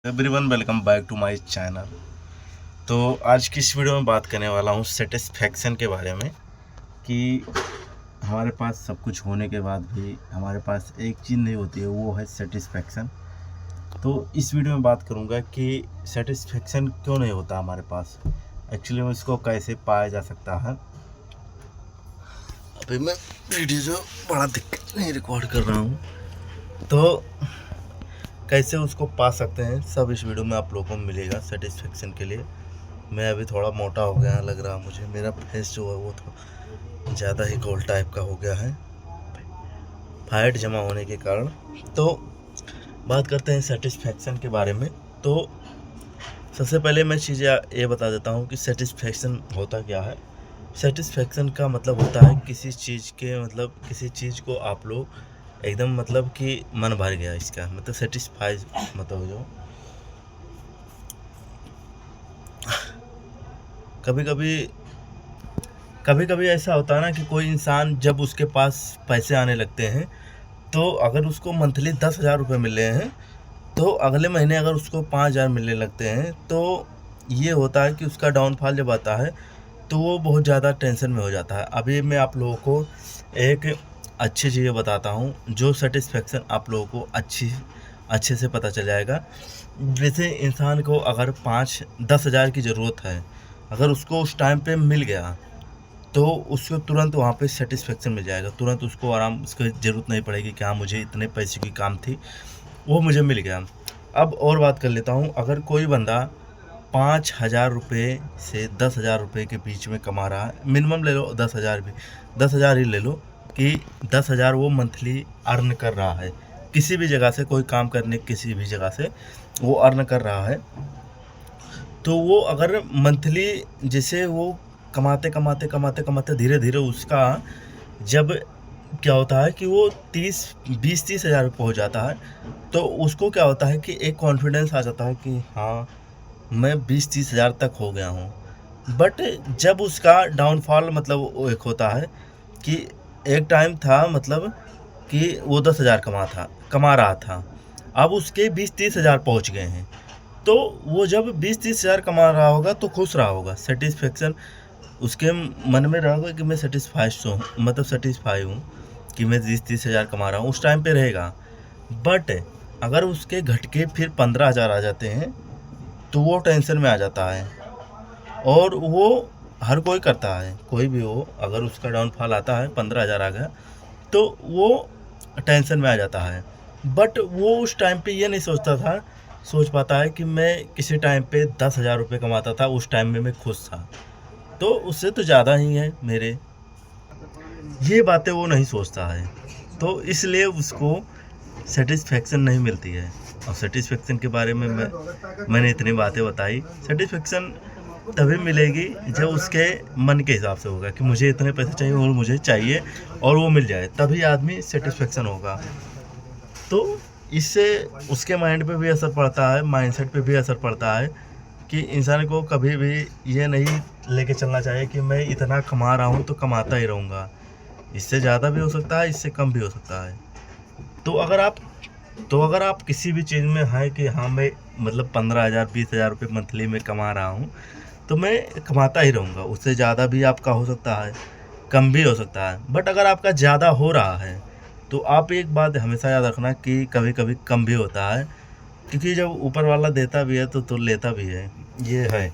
Everyone welcome back to my channel. तो आज की इस वीडियो में बात करने वाला हूँ सेटिस्फेक्शन के बारे में कि हमारे पास सब कुछ होने के बाद भी हमारे पास एक चीज़ नहीं होती है, वो है सेटिस्फेक्शन। तो इस वीडियो में बात करूँगा कि सेटिस्फेक्शन क्यों नहीं होता हमारे पास, एक्चुअली में इसको कैसे पाया जा सकता है। अभी मैं वीडियो जो बड़ा दिक्कत नहीं रिकॉर्ड कर रहा हूँ, तो कैसे उसको पा सकते हैं सब इस वीडियो में आप लोगों को मिलेगा सेटिस्फेक्शन के लिए। मैं अभी थोड़ा मोटा हो गया लग रहा मुझे, मेरा फेस जो है वो थोड़ा ज़्यादा ही गोल टाइप का हो गया है फैट जमा होने के कारण। तो बात करते हैं सेटिस्फेक्शन के बारे में। तो सबसे पहले मैं चीज़ें ये बता देता हूँ कि सेटिस्फेक्शन होता क्या है। सेटिस्फेक्शन का मतलब होता है किसी चीज़ के किसी चीज़ को आप लोग एकदम कि मन भर गया, इसका मतलब सेटिस्फाइज मतलब जो कभी कभी ऐसा होता है ना कि कोई इंसान जब उसके पास पैसे आने लगते हैं, तो अगर उसको मंथली 10,000 रुपये मिल रहे हैं, तो अगले महीने अगर उसको 5,000 मिलने लगते हैं, तो ये होता है कि उसका डाउनफॉल जब आता है तो वो बहुत ज़्यादा टेंशन में हो जाता है। अभी मैं आप लोगों को एक अच्छी चीज़ें बताता हूँ जो सेटिस्फेक्शन आप लोगों को अच्छे से पता चल जाएगा। जैसे इंसान को अगर 5-10 हज़ार की ज़रूरत है, अगर उसको उस टाइम पे मिल गया तो उसको तुरंत वहाँ पे सेटिस्फेक्शन मिल जाएगा, तुरंत उसको आराम, उसकी ज़रूरत नहीं पड़ेगी कि हाँ मुझे इतने पैसे की काम थी, वो मुझे मिल गया। अब और बात कर लेता हूँ, अगर कोई बंदा 5,000 रुपये से 10,000 रुपये के बीच में कमा रहा है, मिनिमम ले लो 10,000, भी 10,000 ही ले लो कि 10,000 वो मंथली अर्न कर रहा है किसी भी जगह से, कोई काम करने किसी भी जगह से वो अर्न कर रहा है। तो वो अगर मंथली जैसे वो कमाते धीरे धीरे उसका जब क्या होता है कि वो 20-30 हज़ार पहुँच जाता है, तो उसको क्या होता है कि एक कॉन्फिडेंस आ जाता है कि हाँ मैं 20-30 हज़ार तक हो गया हूँ। बट जब उसका डाउनफॉल वो एक होता है कि एक टाइम था कि वो 10,000 कमा रहा था, अब उसके 20-30 हज़ार पहुँच गए हैं। तो वो जब 20-30 हज़ार कमा रहा होगा तो खुश रहा होगा, सेटिस्फेक्शन उसके मन में रहेगा कि मैं सेटिस्फाई हूँ कि मैं 20-30 हज़ार कमा रहा हूँ, उस टाइम पे रहेगा। बट अगर उसके घटके फिर 15,000 आ जाते हैं तो वो टेंशन में आ जाता है। और वो हर कोई करता है, कोई भी हो, अगर उसका डाउनफॉल आता है 15,000 आ गया तो वो टेंशन में आ जाता है। बट वो उस टाइम पे ये नहीं सोच पाता है कि मैं किसी टाइम पे 10,000 रुपये कमाता था, उस टाइम में मैं खुश था, तो उससे तो ज़्यादा ही है मेरे, ये बातें वो नहीं सोचता है। तो इसलिए उसको सेटिस्फेक्शन नहीं मिलती है। और सेटिस्फेक्शन के बारे में मैंने इतनी बातें बताई। सेटिस्फेक्शन तभी मिलेगी जब उसके मन के हिसाब से होगा कि मुझे इतने पैसे चाहिए और मुझे चाहिए और वो मिल जाए, तभी आदमी सेटिस्फेक्शन होगा। तो इससे उसके माइंड पे भी असर पड़ता है, माइंडसेट पे भी असर पड़ता है कि इंसान को कभी भी ये नहीं लेके चलना चाहिए कि मैं इतना कमा रहा हूँ तो कमाता ही रहूँगा। इससे ज़्यादा भी हो सकता है, इससे कम भी हो सकता है। तो अगर आप किसी भी चीज़ में हैं कि हाँ मैं 15,000 20,000 रुपये मंथली में कमा रहा हूँ, तो मैं कमाता ही रहूँगा। उससे ज़्यादा भी आपका हो सकता है, कम भी हो सकता है। बट अगर आपका ज़्यादा हो रहा है तो आप एक बात हमेशा याद रखना कि कभी कभी कम भी होता है, क्योंकि जब ऊपर वाला देता भी है तो लेता भी है, ये है।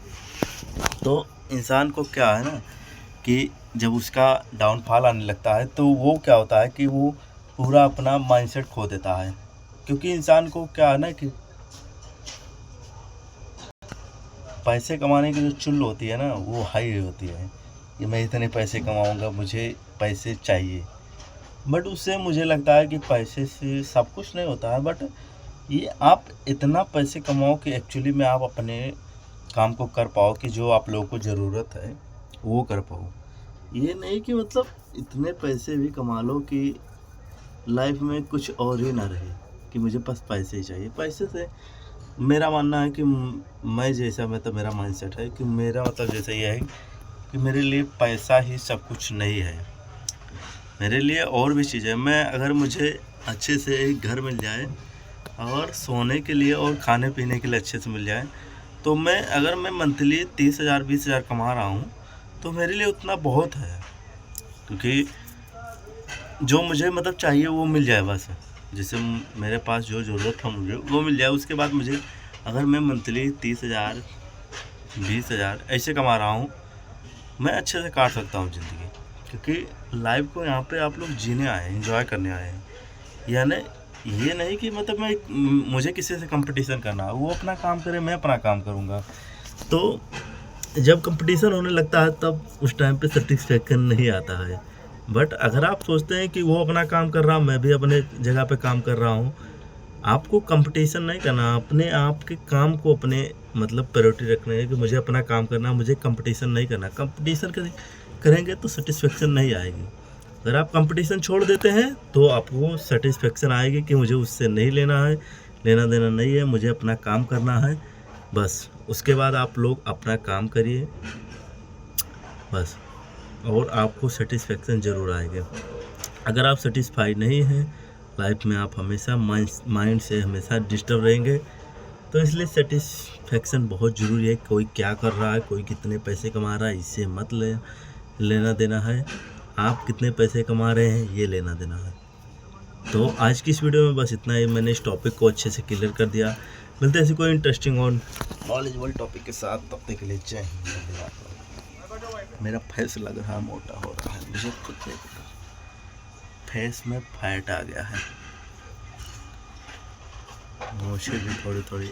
तो इंसान को क्या है ना कि जब उसका डाउनफॉल आने लगता है तो वो क्या होता है कि वो पूरा अपना माइंडसेट खो देता है। क्योंकि इंसान को क्या है ना कि पैसे कमाने की जो चुल होती है ना, वो हाई होती है कि मैं इतने पैसे कमाऊंगा, मुझे पैसे चाहिए। बट उससे मुझे लगता है कि पैसे से सब कुछ नहीं होता है, बट ये आप इतना पैसे कमाओ कि एक्चुअली में आप अपने काम को कर पाओ, कि जो आप लोगों को ज़रूरत है वो कर पाओ। ये नहीं कि इतने पैसे भी कमा लो कि लाइफ में कुछ और ही ना रहे, कि मुझे बस पैसे ही चाहिए। पैसे से मेरा मानना है कि मेरा माइंडसेट है कि मेरा जैसे ये है कि मेरे लिए पैसा ही सब कुछ नहीं है, मेरे लिए और भी चीज़ें। मैं अगर मुझे अच्छे से एक घर मिल जाए और सोने के लिए और खाने पीने के लिए अच्छे से मिल जाए, तो अगर मैं मंथली 30,000 20,000 कमा रहा हूँ तो मेरे लिए उतना बहुत है, क्योंकि जो मुझे मतलब चाहिए वो मिल जाए बस। जैसे मेरे पास जो ज़रूरत है मुझे वो मिल जाए। उसके बाद मुझे अगर मैं मंथली 30,000 20,000 ऐसे कमा रहा हूँ, मैं अच्छे से काट सकता हूँ ज़िंदगी, क्योंकि लाइफ को यहाँ पे आप लोग जीने आए हैं, एंजॉय करने आए हैं। यानी ये नहीं कि मतलब मुझे किसी से कंपटीशन करना, वो अपना काम करे मैं अपना काम करूँगा। तो जब कंपटीशन होने लगता है तब उस टाइम पे सेटिस्फेक्शन नहीं आता है। बट अगर आप सोचते हैं कि वो अपना काम कर रहा, मैं भी अपने जगह पे काम कर रहा हूँ, आपको कंपटीशन नहीं करना, अपने आप के काम को अपने मतलब प्रायोरिटी रखना है कि मुझे अपना काम करना, मुझे कंपटीशन नहीं करना। कंपटीशन करेंगे तो सेटिस्फेक्शन नहीं आएगी। अगर आप कंपटीशन छोड़ देते हैं तो आपको सेटिस्फेक्शन आएगी कि मुझे उससे नहीं लेना है, लेना देना नहीं है, मुझे अपना काम करना है बस। उसके बाद आप लोग अपना काम करिए बस, और आपको सेटिस्फेक्शन ज़रूर आएगा। अगर आप सेटिस्फाई नहीं हैं लाइफ में, आप हमेशा माइंड से हमेशा डिस्टर्ब रहेंगे। तो इसलिए सेटिस्फेक्शन बहुत ज़रूरी है। कोई क्या कर रहा है, कोई कितने पैसे कमा रहा है, इससे मत लेना देना है। आप कितने पैसे कमा रहे हैं ये लेना देना है। तो आज की इस वीडियो में बस इतना ही। मैंने इस टॉपिक को अच्छे से क्लियर कर दिया। मिलते हैं ऐसे कोई इंटरेस्टिंग और नॉलेजेबल टॉपिक के साथ। तब तक के लिए जय हिंद। मेरा फेस लग रहा मोटा हो रहा है, मुझे खुद नहीं पता, फेस में फैट आ गया है, मूछें भी थोड़ी थोड़ी